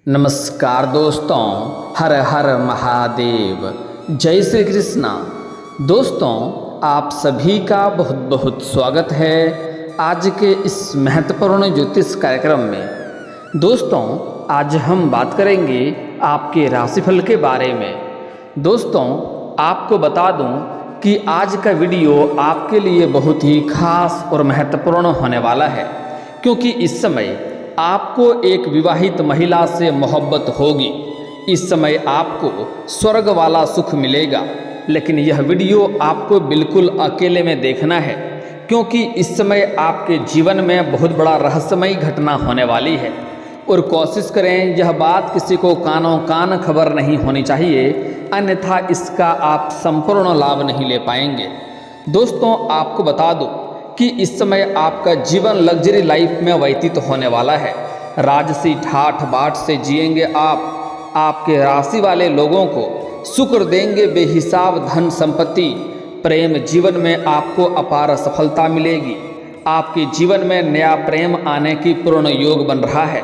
नमस्कार दोस्तों, हर हर महादेव, जय श्री कृष्णा। दोस्तों, आप सभी का बहुत बहुत स्वागत है आज के इस महत्वपूर्ण ज्योतिष कार्यक्रम में। दोस्तों, आज हम बात करेंगे आपके राशिफल के बारे में। दोस्तों, आपको बता दूं कि आज का वीडियो आपके लिए बहुत ही खास और महत्वपूर्ण होने वाला है, क्योंकि इस समय आपको एक विवाहित महिला से मोहब्बत होगी। इस समय आपको स्वर्ग वाला सुख मिलेगा, लेकिन यह वीडियो आपको बिल्कुल अकेले में देखना है, क्योंकि इस समय आपके जीवन में बहुत बड़ा रहस्यमयी घटना होने वाली है। और कोशिश करें यह बात किसी को कानों कान खबर नहीं होनी चाहिए, अन्यथा इसका आप संपूर्ण लाभ नहीं ले पाएंगे। दोस्तों, आपको बता दूं कि इस समय आपका जीवन लग्जरी लाइफ में व्यतीत होने वाला है। राजसी ठाठ बाट से जिएंगे आप। आपके राशि वाले लोगों को शुक्र देंगे बेहिसाब धन संपत्ति। प्रेम जीवन में आपको अपार सफलता मिलेगी। आपके जीवन में नया प्रेम आने की पूर्ण योग बन रहा है।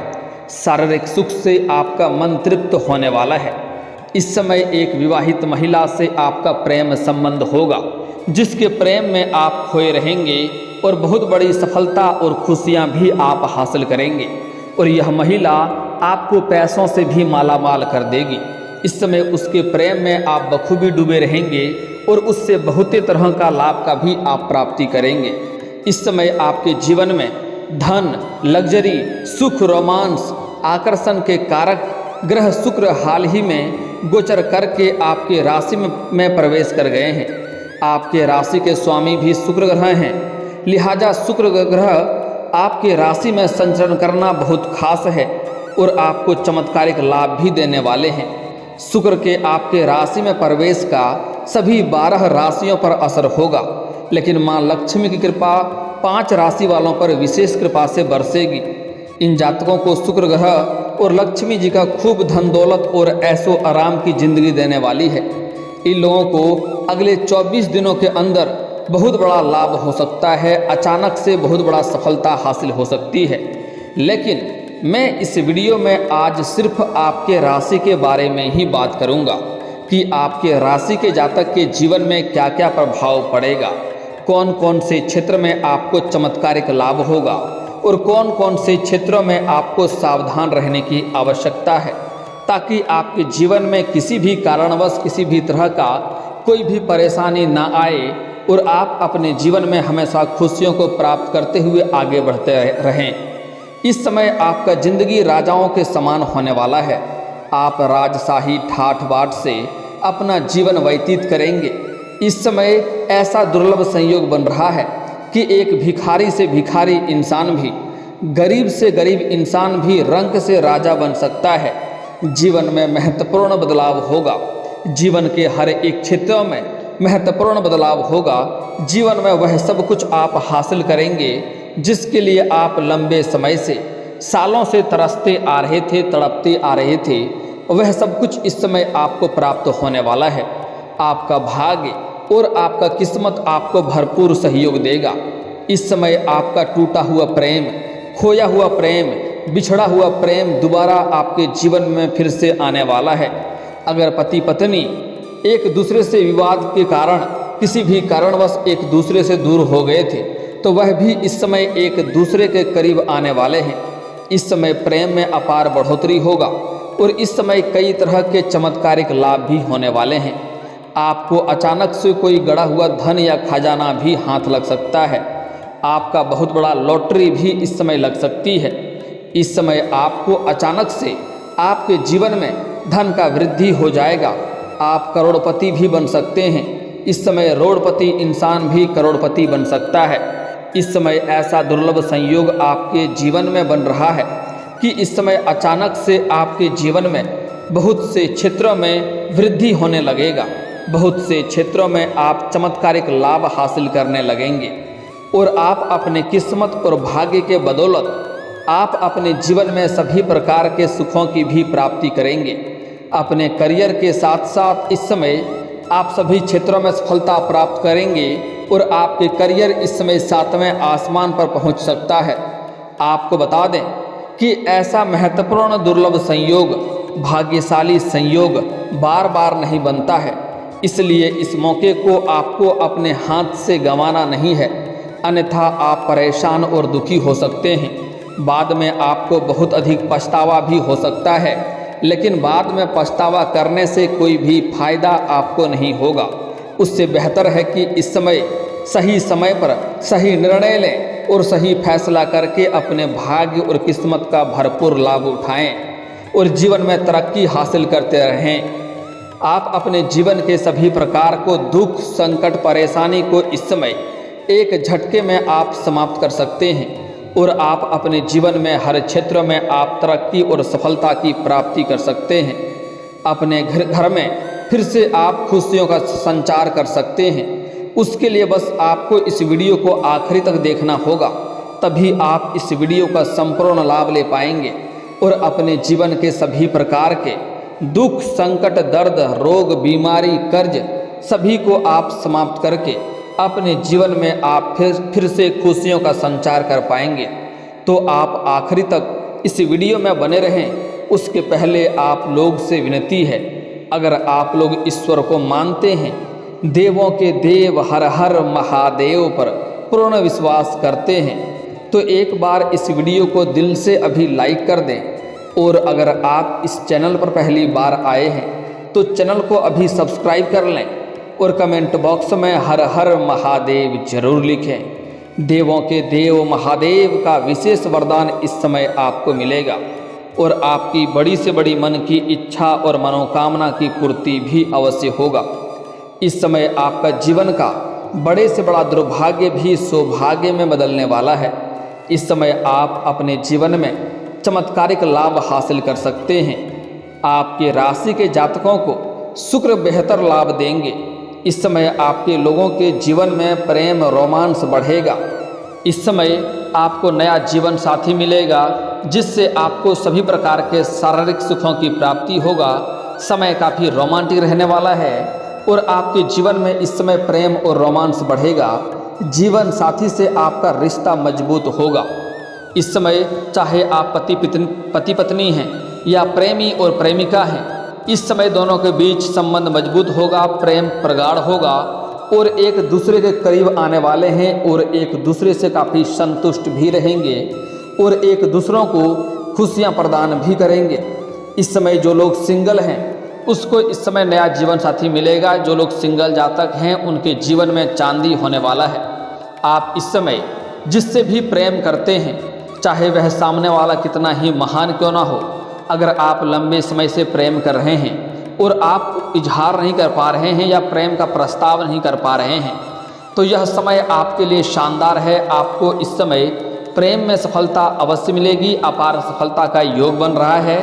शारीरिक सुख से आपका मन तृप्त होने वाला है। इस समय एक विवाहित महिला से आपका प्रेम संबंध होगा, जिसके प्रेम में आप खोए रहेंगे और बहुत बड़ी सफलता और खुशियां भी आप हासिल करेंगे। और यह महिला आपको पैसों से भी मालामाल कर देगी। इस समय उसके प्रेम में आप बखूबी डूबे रहेंगे और उससे बहुत तरह का लाभ का भी आप प्राप्ति करेंगे। इस समय आपके जीवन में धन, लग्जरी, सुख, रोमांस, आकर्षण के कारक ग्रह शुक्र हाल ही में गोचर करके आपके राशि में प्रवेश कर गए हैं। आपके राशि के स्वामी भी शुक्र ग्रह हैं, लिहाजा शुक्र ग्रह आपके राशि में संचरण करना बहुत खास है और आपको चमत्कारिक लाभ भी देने वाले हैं। शुक्र के आपके राशि में प्रवेश का सभी 12 राशियों पर असर होगा, लेकिन माँ लक्ष्मी की कृपा 5 राशि वालों पर विशेष कृपा से बरसेगी। इन जातकों को शुक्र ग्रह और लक्ष्मी जी का खूब धन दौलत और ऐशो आराम की जिंदगी देने वाली है। इन लोगों को अगले 24 दिनों के अंदर बहुत बड़ा लाभ हो सकता है। अचानक से बहुत बड़ा सफलता हासिल हो सकती है। लेकिन मैं इस वीडियो में आज सिर्फ आपके राशि के बारे में ही बात करूंगा कि आपके राशि के जातक के जीवन में क्या क्या प्रभाव पड़ेगा, कौन कौन से क्षेत्र में आपको चमत्कारिक लाभ होगा और कौन कौन से क्षेत्रों में आपको सावधान रहने की आवश्यकता है, ताकि आपके जीवन में किसी भी कारणवश किसी भी तरह का कोई भी परेशानी ना आए और आप अपने जीवन में हमेशा खुशियों को प्राप्त करते हुए आगे बढ़ते रहें। इस समय आपका जिंदगी राजाओं के समान होने वाला है। आप राजशाही ठाठ बाट से अपना जीवन व्यतीत करेंगे। इस समय ऐसा दुर्लभ संयोग बन रहा है कि एक भिखारी से भिखारी इंसान भी, गरीब से गरीब इंसान भी रंक से राजा बन सकता है। जीवन में महत्वपूर्ण बदलाव होगा। जीवन के हर एक क्षेत्रों में महत्वपूर्ण बदलाव होगा। जीवन में वह सब कुछ आप हासिल करेंगे जिसके लिए आप लंबे समय से, सालों से तरसते आ रहे थे, तड़पते आ रहे थे। वह सब कुछ इस समय आपको प्राप्त होने वाला है। आपका भाग्य और आपका किस्मत आपको भरपूर सहयोग देगा। इस समय आपका टूटा हुआ प्रेम, खोया हुआ प्रेम, बिछड़ा हुआ प्रेम दोबारा आपके जीवन में फिर से आने वाला है। अगर पति पत्नी एक दूसरे से विवाद के कारण किसी भी कारणवश एक दूसरे से दूर हो गए थे, तो वह भी इस समय एक दूसरे के करीब आने वाले हैं। इस समय प्रेम में अपार बढ़ोतरी होगा और इस समय कई तरह के चमत्कारिक लाभ भी होने वाले हैं। आपको अचानक से कोई गड़ा हुआ धन या खजाना भी हाथ लग सकता है। आपका बहुत बड़ा लॉटरी भी इस समय लग सकती है। इस समय आपको अचानक से आपके जीवन में धन का वृद्धि हो जाएगा। आप करोड़पति भी बन सकते हैं। इस समय रोड़पति इंसान भी करोड़पति बन सकता है। इस समय ऐसा दुर्लभ संयोग आपके जीवन में बन रहा है कि इस समय अचानक से आपके जीवन में बहुत से क्षेत्रों में वृद्धि होने लगेगा। बहुत से क्षेत्रों में आप चमत्कारिक लाभ हासिल करने लगेंगे और आप अपने किस्मत और भाग्य के बदौलत आप अपने जीवन में सभी प्रकार के सुखों की भी प्राप्ति करेंगे। अपने करियर के साथ साथ इस समय आप सभी क्षेत्रों में सफलता प्राप्त करेंगे और आपके करियर इस समय 7वें आसमान पर पहुंच सकता है। आपको बता दें कि ऐसा महत्वपूर्ण दुर्लभ संयोग, भाग्यशाली संयोग बार बार नहीं बनता है। इसलिए इस मौके को आपको अपने हाथ से गंवाना नहीं है, अन्यथा आप परेशान और दुखी हो सकते हैं। बाद में आपको बहुत अधिक पछतावा भी हो सकता है, लेकिन बाद में पछतावा करने से कोई भी फायदा आपको नहीं होगा। उससे बेहतर है कि इस सही समय पर सही निर्णय लें और सही फैसला करके अपने भाग्य और किस्मत का भरपूर लाभ उठाएं और जीवन में तरक्की हासिल करते रहें। आप अपने जीवन के सभी प्रकार को दुख, संकट, परेशानी को इस समय एक झटके में आप समाप्त कर सकते हैं और आप अपने जीवन में हर क्षेत्र में आप तरक्की और सफलता की प्राप्ति कर सकते हैं। अपने घर में फिर से आप खुशियों का संचार कर सकते हैं। उसके लिए बस आपको इस वीडियो को आखिरी तक देखना होगा, तभी आप इस वीडियो का संपूर्ण लाभ ले पाएंगे और अपने जीवन के सभी प्रकार के दुख, संकट, दर्द, रोग, बीमारी, कर्ज सभी को आप समाप्त करके अपने जीवन में आप फिर से खुशियों का संचार कर पाएंगे। तो आप आखिरी तक इस वीडियो में बने रहें। उसके पहले आप लोग से विनती है, अगर आप लोग ईश्वर को मानते हैं, देवों के देव हर हर महादेव पर पूर्ण विश्वास करते हैं, तो एक बार इस वीडियो को दिल से अभी लाइक कर दें। और अगर आप इस चैनल पर पहली बार आए हैं तो चैनल को अभी सब्सक्राइब कर लें और कमेंट बॉक्स में हर हर महादेव जरूर लिखें। देवों के देव महादेव का विशेष वरदान इस समय आपको मिलेगा और आपकी बड़ी से बड़ी मन की इच्छा और मनोकामना की पूर्ति भी अवश्य होगा। इस समय आपका जीवन का बड़े से बड़ा दुर्भाग्य भी सौभाग्य में बदलने वाला है। इस समय आप अपने जीवन में चमत्कारिक लाभ हासिल कर सकते हैं। आपके राशि के जातकों को शुक्र बेहतर लाभ देंगे। इस समय आपके लोगों के जीवन में प्रेम, रोमांस बढ़ेगा। इस समय आपको नया जीवन साथी मिलेगा, जिससे आपको सभी प्रकार के शारीरिक सुखों की प्राप्ति होगा। समय काफ़ी रोमांटिक रहने वाला है और आपके जीवन में इस समय प्रेम और रोमांस बढ़ेगा। जीवन साथी से आपका रिश्ता मजबूत होगा। इस समय चाहे आप पति पत्नी हैं या प्रेमी और प्रेमिका हैं, इस समय दोनों के बीच संबंध मजबूत होगा, प्रेम प्रगाढ़ होगा और एक दूसरे के करीब आने वाले हैं और एक दूसरे से काफ़ी संतुष्ट भी रहेंगे और एक दूसरों को खुशियां प्रदान भी करेंगे। इस समय जो लोग सिंगल हैं उसको इस समय नया जीवन साथी मिलेगा। जो लोग सिंगल जातक हैं उनके जीवन में चांदी होने वाला है। आप इस समय जिससे भी प्रेम करते हैं, चाहे वह सामने वाला कितना ही महान क्यों ना हो, अगर आप लंबे समय से प्रेम कर रहे हैं और आप इजहार नहीं कर पा रहे हैं या प्रेम का प्रस्ताव नहीं कर पा रहे हैं, तो यह समय आपके लिए शानदार है। आपको इस समय प्रेम में सफलता अवश्य मिलेगी। अपार सफलता का योग बन रहा है।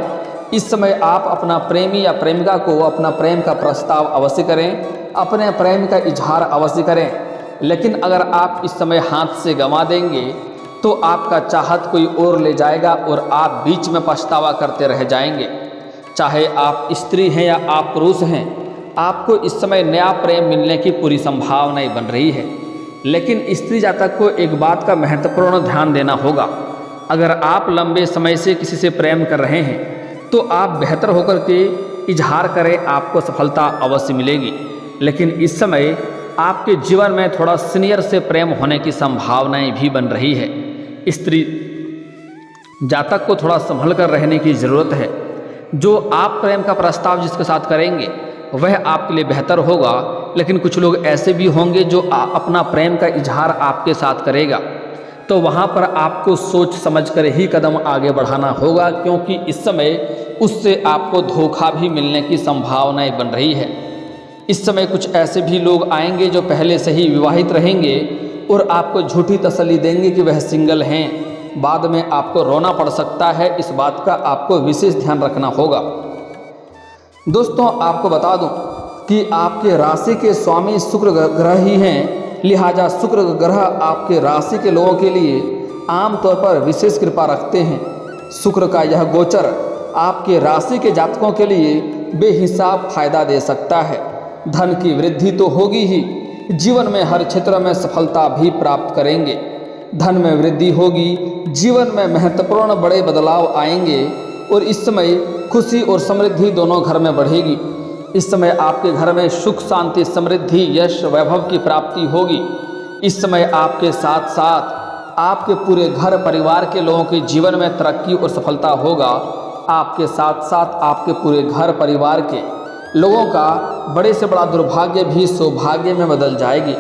इस समय आप अपना प्रेमी या प्रेमिका को अपना प्रेम का प्रस्ताव अवश्य करें, अपने प्रेम का इजहार अवश्य करें। लेकिन अगर आप इस समय हाथ से गंवा देंगे तो आपका चाहत कोई और ले जाएगा और आप बीच में पछतावा करते रह जाएंगे। चाहे आप स्त्री हैं या आप पुरुष हैं, आपको इस समय नया प्रेम मिलने की पूरी संभावनाएं बन रही है। लेकिन स्त्री जातक को एक बात का महत्वपूर्ण ध्यान देना होगा। अगर आप लंबे समय से किसी से प्रेम कर रहे हैं तो आप बेहतर होकर के इजहार करें, आपको सफलता अवश्य मिलेगी। लेकिन इस समय आपके जीवन में थोड़ा सीनियर से प्रेम होने की संभावनाएं भी बन रही है। स्त्री जातक को थोड़ा संभल कर रहने की ज़रूरत है। जो आप प्रेम का प्रस्ताव जिसके साथ करेंगे वह आपके लिए बेहतर होगा, लेकिन कुछ लोग ऐसे भी होंगे जो अपना प्रेम का इजहार आपके साथ करेगा, तो वहाँ पर आपको सोच समझ कर ही कदम आगे बढ़ाना होगा, क्योंकि इस समय उससे आपको धोखा भी मिलने की संभावनाएं बन रही है। इस समय कुछ ऐसे भी लोग आएंगे जो पहले से ही विवाहित रहेंगे और आपको झूठी तसल्ली देंगे कि वह सिंगल हैं। बाद में आपको रोना पड़ सकता है। इस बात का आपको विशेष ध्यान रखना होगा। दोस्तों, आपको बता दूं कि आपके राशि के स्वामी शुक्र ग्रह ही हैं, लिहाजा शुक्र ग्रह आपके राशि के लोगों के लिए आमतौर पर विशेष कृपा रखते हैं। शुक्र का यह गोचर आपके राशि के जातकों के लिए बेहिसाब फायदा दे सकता है। धन की वृद्धि तो होगी ही, जीवन में हर क्षेत्र में सफलता भी प्राप्त करेंगे। धन में वृद्धि होगी, जीवन में महत्वपूर्ण बड़े बदलाव आएंगे और इस समय खुशी और समृद्धि दोनों घर में बढ़ेगी। इस समय आपके घर में सुख शांति समृद्धि यश वैभव की प्राप्ति होगी। इस समय आपके साथ साथ आपके पूरे घर परिवार के लोगों के जीवन में तरक्की और सफलता होगा। आपके साथ साथ आपके पूरे घर परिवार के लोगों का बड़े से बड़ा दुर्भाग्य भी सौभाग्य में बदल जाएगी।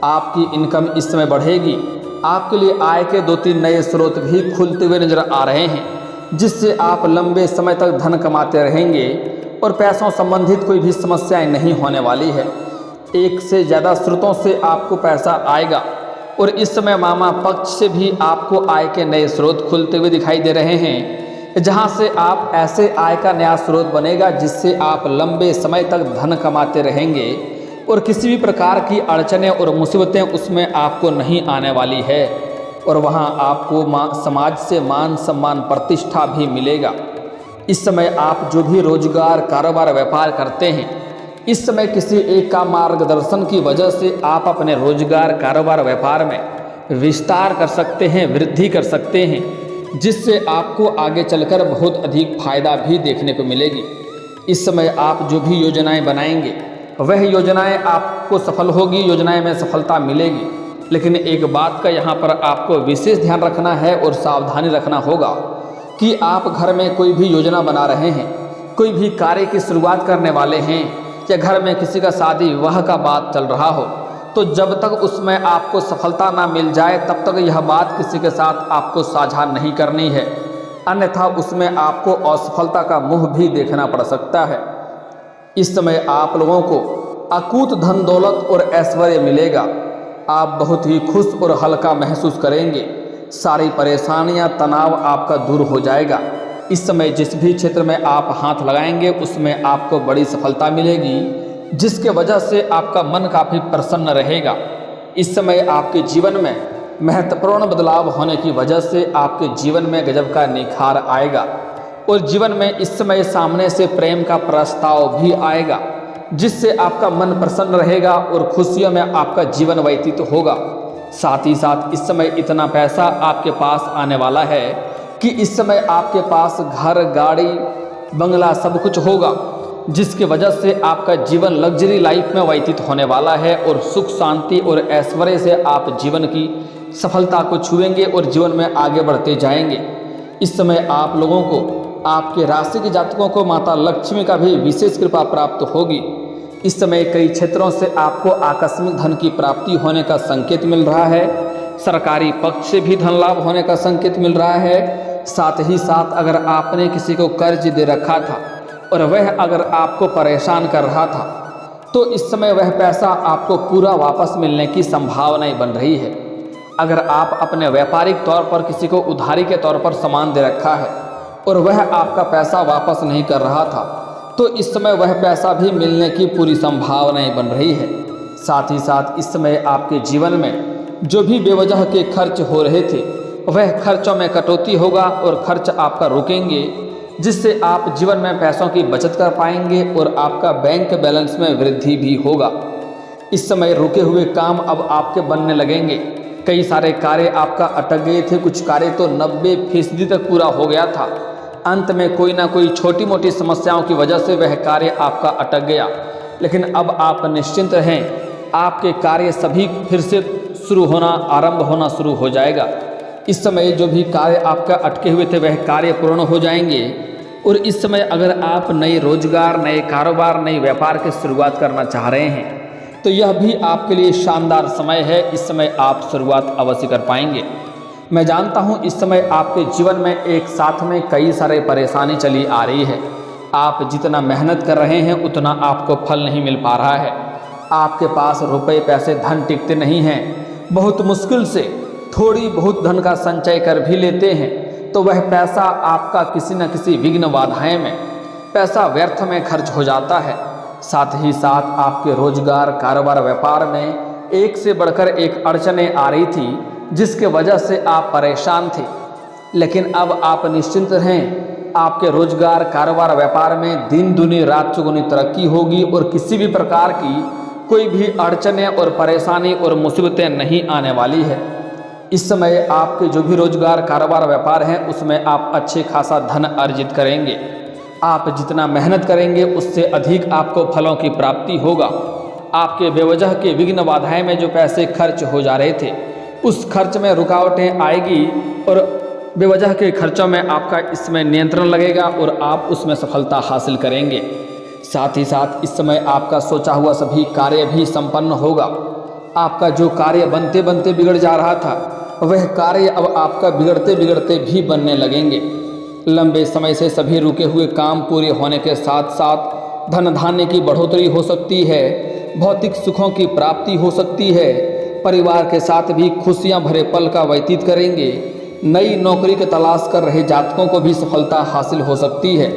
आपकी इनकम इस समय बढ़ेगी। आपके लिए आय के 2-3 नए स्रोत भी खुलते हुए नजर आ रहे हैं, जिससे आप लंबे समय तक धन कमाते रहेंगे और पैसों संबंधित कोई भी समस्याएं नहीं होने वाली है। एक से ज़्यादा स्रोतों से आपको पैसा आएगा और इस समय मामा पक्ष से भी आपको आय के नए स्रोत खुलते हुए दिखाई दे रहे हैं, जहां से आप ऐसे आय का नया स्रोत बनेगा जिससे आप लंबे समय तक धन कमाते रहेंगे और किसी भी प्रकार की अड़चनें और मुसीबतें उसमें आपको नहीं आने वाली है और वहां आपको समाज से मान सम्मान प्रतिष्ठा भी मिलेगा। इस समय आप जो भी रोजगार कारोबार व्यापार करते हैं, इस समय किसी एक का मार्गदर्शन की वजह से आप अपने रोजगार कारोबार व्यापार में विस्तार कर सकते हैं, वृद्धि कर सकते हैं, जिससे आपको आगे चलकर बहुत अधिक फायदा भी देखने को मिलेगी। इस समय आप जो भी योजनाएं बनाएंगे वह योजनाएं आपको सफल होगी, योजनाएं में सफलता मिलेगी। लेकिन एक बात का यहाँ पर आपको विशेष ध्यान रखना है और सावधानी रखना होगा कि आप घर में कोई भी योजना बना रहे हैं, कोई भी कार्य की शुरुआत करने वाले हैं या घर में किसी का शादी विवाह का बात चल रहा हो, तो जब तक उसमें आपको सफलता ना मिल जाए तब तक यह बात किसी के साथ आपको साझा नहीं करनी है, अन्यथा उसमें आपको असफलता का मुंह भी देखना पड़ सकता है। इस समय आप लोगों को अकूत धन दौलत और ऐश्वर्य मिलेगा। आप बहुत ही खुश और हल्का महसूस करेंगे। सारी परेशानियां तनाव आपका दूर हो जाएगा। इस समय जिस भी क्षेत्र में आप हाथ लगाएंगे उसमें आपको बड़ी सफलता मिलेगी, जिसके वजह से आपका मन काफ़ी प्रसन्न रहेगा। इस समय आपके जीवन में महत्वपूर्ण बदलाव होने की वजह से आपके जीवन में गजब का निखार आएगा और जीवन में इस समय सामने से प्रेम का प्रस्ताव भी आएगा, जिससे आपका मन प्रसन्न रहेगा और खुशियों में आपका जीवन व्यतीत होगा। साथ ही साथ इस समय इतना पैसा आपके पास आने वाला है कि इस समय आपके पास घर गाड़ी बंगला सब कुछ होगा, जिसकी वजह से आपका जीवन लग्जरी लाइफ में व्यतीत होने वाला है और सुख शांति और ऐश्वर्य से आप जीवन की सफलता को छुएंगे और जीवन में आगे बढ़ते जाएंगे। इस समय आप लोगों को आपके राशि के जातकों को माता लक्ष्मी का भी विशेष कृपा प्राप्त होगी। इस समय कई क्षेत्रों से आपको आकस्मिक धन की प्राप्ति होने का संकेत मिल रहा है। सरकारी पक्ष से भी धन लाभ होने का संकेत मिल रहा है। साथ ही साथ अगर आपने किसी को कर्ज दे रखा था और वह अगर आपको परेशान कर रहा था, तो इस समय वह पैसा आपको पूरा वापस मिलने की संभावनाएं बन रही है। अगर आप अपने व्यापारिक तौर पर किसी को उधारी के तौर पर सामान दे रखा है और वह आपका पैसा वापस नहीं कर रहा था, तो इस समय वह पैसा भी मिलने की पूरी संभावनाएं बन रही है। साथ ही साथ इस समय आपके जीवन में जो भी बेवजह के खर्च हो रहे थे वह खर्चों में कटौती होगा और खर्च आपका रुकेंगे, जिससे आप जीवन में पैसों की बचत कर पाएंगे और आपका बैंक बैलेंस में वृद्धि भी होगा। इस समय रुके हुए काम अब आपके बनने लगेंगे। कई सारे कार्य आपका अटक गए थे, कुछ कार्य तो 90% तक पूरा हो गया था। अंत में कोई ना कोई छोटी मोटी समस्याओं की वजह से वह कार्य आपका अटक गया, लेकिन अब आप निश्चिंत रहें, आपके कार्य सभी फिर से आरंभ होना शुरू हो जाएगा। इस समय जो भी कार्य आपका अटके हुए थे वह कार्य पूर्ण हो जाएंगे और इस समय अगर आप नए रोजगार, नए कारोबार, नए व्यापार की शुरुआत करना चाह रहे हैं तो यह भी आपके लिए शानदार समय है। इस समय आप शुरुआत अवश्य कर पाएंगे। मैं जानता हूं इस समय आपके जीवन में एक साथ में कई सारे परेशानी चली आ रही है। आप जितना मेहनत कर रहे हैं उतना आपको फल नहीं मिल पा रहा है। आपके पास रुपए पैसे धन टिकते नहीं हैं। बहुत मुश्किल से थोड़ी बहुत धन का संचय कर भी लेते हैं तो वह पैसा आपका किसी न किसी विघ्न बाधाएं में पैसा व्यर्थ में खर्च हो जाता है। साथ ही साथ आपके रोजगार कारोबार व्यापार में एक से बढ़कर एक अड़चनें आ रही थी, जिसके वजह से आप परेशान थे, लेकिन अब आप निश्चिंत रहें। आपके रोजगार कारोबार व्यापार में दिन दुनी रात चौगुनी तरक्की होगी और किसी भी प्रकार की कोई भी अड़चनें और परेशानी और मुसीबतें नहीं आने वाली है। इस समय आपके जो भी रोजगार, कारोबार, व्यापार हैं उसमें आप अच्छे खासा धन अर्जित करेंगे। आप जितना मेहनत करेंगे उससे अधिक आपको फलों की प्राप्ति होगा। आपके बेवजह के विघ्न बाधाएं में जो पैसे खर्च हो जा रहे थे उस खर्च में रुकावटें आएगी और बेवजह के खर्चों में आपका इसमें नियंत्रण लगेगा और आप उसमें सफलता हासिल करेंगे। साथ ही साथ इस समय आपका सोचा हुआ सभी कार्य भी संपन्न होगा। आपका जो कार्य बनते बनते बिगड़ जा रहा था वह कार्य अब आपका बिगड़ते बिगड़ते भी बनने लगेंगे। लंबे समय से सभी रुके हुए काम पूरे होने के साथ साथ धन धान्य की बढ़ोतरी हो सकती है, भौतिक सुखों की प्राप्ति हो सकती है, परिवार के साथ भी खुशियां भरे पल का व्यतीत करेंगे। नई नौकरी की तलाश कर रहे जातकों को भी सफलता हासिल हो सकती है।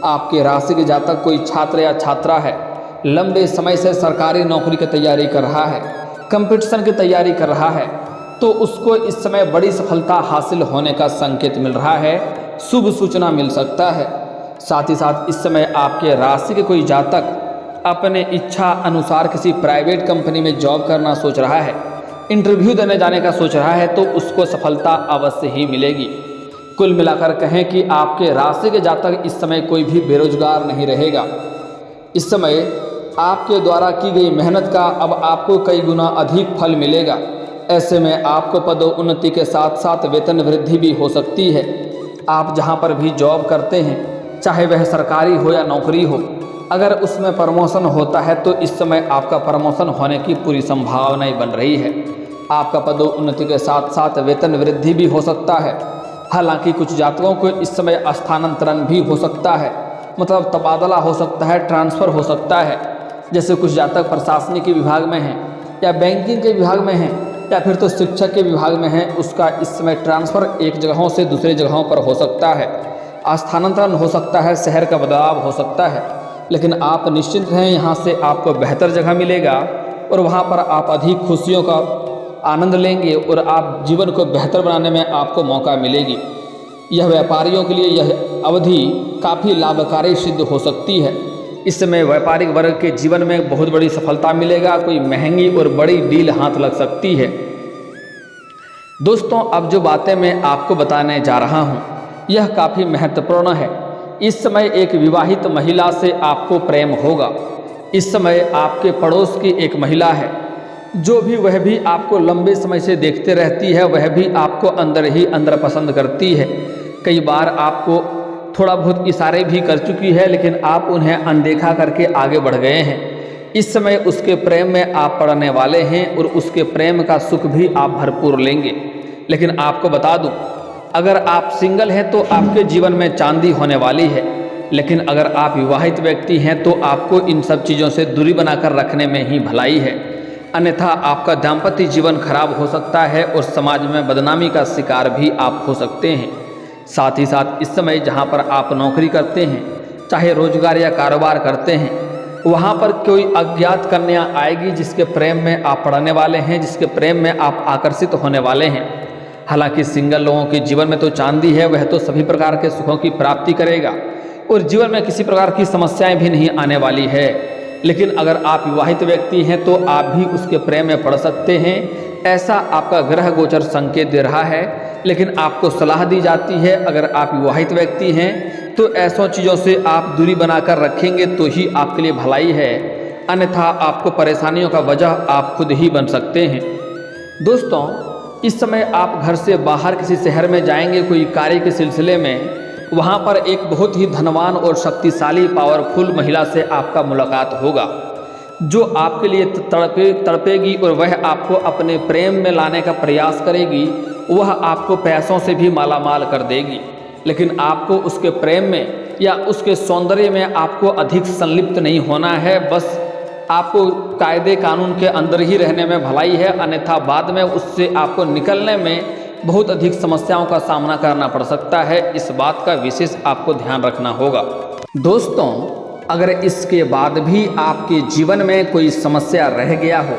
आपके राशि के जातक कोई छात्र या छात्रा है, लंबे समय से सरकारी नौकरी की तैयारी कर रहा है, कंपटीशन की तैयारी कर रहा है, तो उसको इस समय बड़ी सफलता हासिल होने का संकेत मिल रहा है, शुभ सूचना मिल सकता है। साथ ही साथ इस समय आपके राशि के कोई जातक अपने इच्छा अनुसार किसी प्राइवेट कंपनी में जॉब करना सोच रहा है, इंटरव्यू देने जाने का सोच रहा है, तो उसको सफलता अवश्य ही मिलेगी। कुल मिलाकर कहें कि आपके राशि के जातक इस समय कोई भी बेरोजगार नहीं रहेगा। इस समय आपके द्वारा की गई मेहनत का अब आपको कई गुना अधिक फल मिलेगा। ऐसे में आपको पदोन्नति के साथ साथ वेतन वृद्धि भी हो सकती है। आप जहां पर भी जॉब करते हैं, चाहे वह सरकारी हो या नौकरी हो, अगर उसमें प्रमोशन होता है तो इस समय आपका प्रमोशन होने की पूरी संभावनाएं बन रही है। आपका पदोन्नति के साथ साथ वेतन वृद्धि भी हो सकता है। हालांकि कुछ जातकों को इस समय स्थानांतरण भी हो सकता है, मतलब तबादला हो सकता है, ट्रांसफ़र हो सकता है। जैसे कुछ जातक प्रशासनिक के विभाग में हैं या बैंकिंग के विभाग में हैं या फिर तो शिक्षक के विभाग में हैं, उसका इस समय ट्रांसफ़र एक जगहों से दूसरे जगहों पर हो सकता है, स्थानांतरण हो सकता है, शहर का बदलाव हो सकता है। लेकिन आप निश्चिंत हैं, यहाँ से आपको बेहतर जगह मिलेगा और वहाँ पर आप अधिक खुशियों का आनंद लेंगे और आप जीवन को बेहतर बनाने में आपको मौका मिलेगी। यह व्यापारियों के लिए यह अवधि काफ़ी लाभकारी सिद्ध हो सकती है। इस समय व्यापारिक वर्ग के जीवन में बहुत बड़ी सफलता मिलेगा, कोई महंगी और बड़ी डील हाथ लग सकती है। दोस्तों, अब जो बातें मैं आपको बताने जा रहा हूँ यह काफ़ी महत्वपूर्ण है। इस समय एक विवाहित महिला से आपको प्रेम होगा। इस समय आपके पड़ोस की एक महिला है जो भी वह भी आपको लंबे समय से देखते रहती है, वह भी आपको अंदर ही अंदर पसंद करती है। कई बार आपको थोड़ा बहुत इशारे भी कर चुकी है, लेकिन आप उन्हें अनदेखा करके आगे बढ़ गए हैं। इस समय उसके प्रेम में आप पड़ने वाले हैं और उसके प्रेम का सुख भी आप भरपूर लेंगे। लेकिन आपको बता दूं, अगर आप सिंगल हैं तो आपके जीवन में चांदी होने वाली है, लेकिन अगर आप विवाहित व्यक्ति हैं तो आपको इन सब चीज़ों से दूरी बनाकर रखने में ही भलाई है। अन्यथा आपका दाम्पत्य जीवन खराब हो सकता है और समाज में बदनामी का शिकार भी आप हो सकते हैं। साथ ही साथ इस समय जहां पर आप नौकरी करते हैं, चाहे रोजगार या कारोबार करते हैं, वहां पर कोई अज्ञात कन्या आएगी जिसके प्रेम में आप पड़ने वाले हैं, जिसके प्रेम में आप आकर्षित होने वाले हैं। हालांकि सिंगल लोगों के जीवन में तो चांदी है, वह तो सभी प्रकार के सुखों की प्राप्ति करेगा और जीवन में किसी प्रकार की समस्याएं भी नहीं आने वाली है। लेकिन अगर आप विवाहित व्यक्ति हैं तो आप भी उसके प्रेम में पड़ सकते हैं, ऐसा आपका ग्रह गोचर संकेत दे रहा है। लेकिन आपको सलाह दी जाती है, अगर आप विवाहित व्यक्ति हैं तो ऐसों चीज़ों से आप दूरी बनाकर रखेंगे तो ही आपके लिए भलाई है, अन्यथा आपको परेशानियों का वजह आप खुद ही बन सकते हैं। दोस्तों, इस समय आप घर से बाहर किसी शहर में जाएंगे कोई कार्य के सिलसिले में, वहाँ पर एक बहुत ही धनवान और शक्तिशाली पावरफुल महिला से आपका मुलाकात होगा जो आपके लिए तड़पेगी और वह आपको अपने प्रेम में लाने का प्रयास करेगी। वह आपको पैसों से भी मालामाल कर देगी, लेकिन आपको उसके प्रेम में या उसके सौंदर्य में आपको अधिक संलिप्त नहीं होना है। बस आपको कायदे कानून के अंदर ही रहने में भलाई है, अन्यथा बाद में उससे आपको निकलने में बहुत अधिक समस्याओं का सामना करना पड़ सकता है। इस बात का विशेष आपको ध्यान रखना होगा। दोस्तों, अगर इसके बाद भी आपके जीवन में कोई समस्या रह गया हो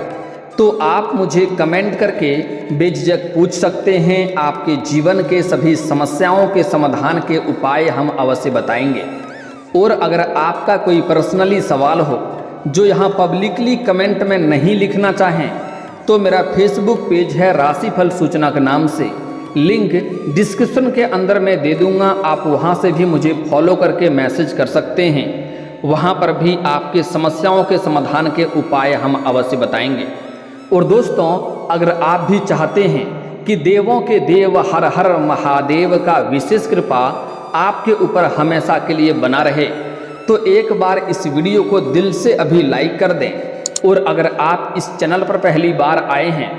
तो आप मुझे कमेंट करके बेझिझक पूछ सकते हैं। आपके जीवन के सभी समस्याओं के समाधान के उपाय हम अवश्य बताएंगे। और अगर आपका कोई पर्सनली सवाल हो जो यहाँ पब्लिकली कमेंट में नहीं लिखना चाहें तो मेरा फेसबुक पेज है राशिफल सूचना के नाम से, लिंक डिस्क्रिप्शन के अंदर मैं दे दूंगा। आप वहां से भी मुझे फॉलो करके मैसेज कर सकते हैं। वहां पर भी आपके समस्याओं के समाधान के उपाय हम अवश्य बताएंगे। और दोस्तों, अगर आप भी चाहते हैं कि देवों के देव हर हर महादेव का विशेष कृपा आपके ऊपर हमेशा के लिए बना रहे, तो एक बार इस वीडियो को दिल से अभी लाइक कर दें। और अगर आप इस चैनल पर पहली बार आए हैं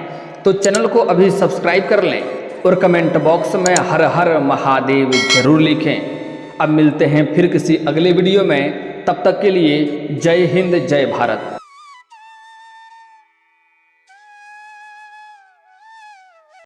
तो चैनल को अभी सब्सक्राइब कर लें और कमेंट बॉक्स में हर हर महादेव जरूर लिखें। अब मिलते हैं फिर किसी अगले वीडियो में, तब तक के लिए जय हिंद जय भारत।